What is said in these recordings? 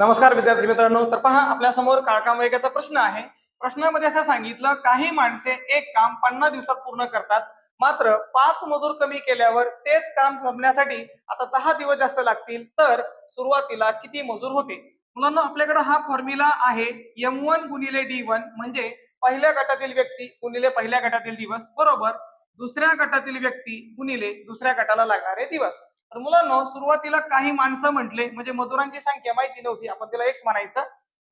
नमस्कार विद्यार्थी मित्रांनो, तर पहा आपल्या समोर काळकामवायकाचा प्रश्न आहे. प्रश्नामध्ये असं सांगितलं, काही माणसे एक काम 50 दिवसात पूर्ण करतात, मात्र 5 मजूर कमी केल्यावर तेच काम संपण्यासाठी आता 10 दिवस जास्त लागतील, तर सुरुवातीला किती मजूर होते? मुलांना आपल्याकडे हा फॉर्म्युला आहे M1 गुणिले D1 म्हणजे पहिल्या गटातील व्यक्ती गुणिले पहिल्या गटातील दिवस बरोबर दुसऱ्या गटातील व्यक्ती गुणिले दुसऱ्या गटाला लागणारे दिवस. तर मुलांना सुरुवातीला काही माणसं म्हटले म्हणजे मजुरांची संख्या माहिती नव्हती, आपण त्याला एक्स म्हणायचं,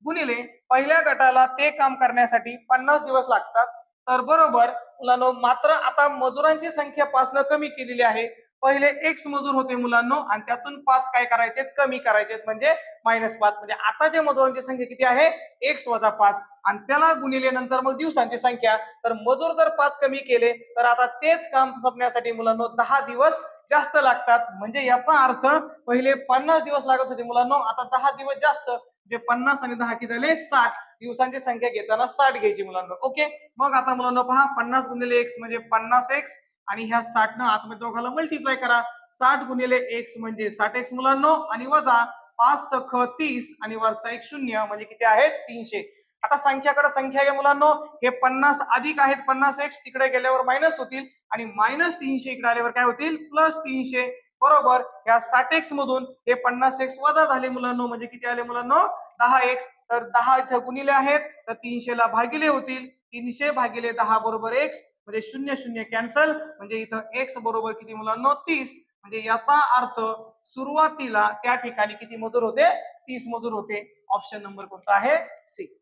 गुणिले पहिल्या गटाला ते काम करण्यासाठी 50 दिवस लागतात. तर बरोबर मुलांनो, मात्र आता मजुरांची संख्या 5 न कमी केलेली आहे. पहिले एक्स मजूर होते मुलांनो आणि त्यातून 5 काय करायचे, कमी करायचे, म्हणजे -5. म्हणजे आता जे मजुरांची संख्या किती आहे, एक्स वजा 5 आणि त्याला गुणिले नंतर मग दिवसांची संख्या. तर मजूर जर 5 कमी केले तर आता तेच काम संपण्यासाठी मुलांनो 10 दिवस जास्त लागतात. म्हणजे याचा अर्थ पहिले 50 दिवस लागत होते मुलांनो, आता 10 दिवस जास्त, जे 50 आणि 10 किती झाले 60. दिवसांची संख्या घेताना 60 घ्यायची मुलांनो. ओके, मग आता मुलांनो पहा, 50 गुणिले एक्स म्हणजे 50 एक्स आणि ह्या 60 न आतमध्ये दोघाला मल्टिप्लाय करा. 60 गुणिले एक्स म्हणजे 60 एक्स मुलांनो आणि वजा 5 सख 30 आणि वरचा एक शून्य म्हणजे किती आहेत 300. आता संख्याकडे संख्या आहे मुलांनो, हे 50 अधिक आहेत 50 एक्स, तिकडे गेल्यावर मायनस होतील आणि -300 इकडे आल्यावर काय होतील +300 बरोबर. या 60 एक्स मधून हे 50 एक्स वजा झाले मुलांनो, म्हणजे किती आले मुलांनो 10 एक्स. तर 10 इथे गुणिले आहेत तर 300 ला भागिले होतील, 300 भागिले 10 बरोबर एक्स, म्हणजे 0 0 कॅन्सल, म्हणजे इथं एक्स बरोबर किती मुलांनो 30. म्हणजे याचा अर्थ सुरुवातीला त्या ठिकाणी किती मजूर होते, 30 मजूर होते. ऑप्शन नंबर कोणता आहे, सी.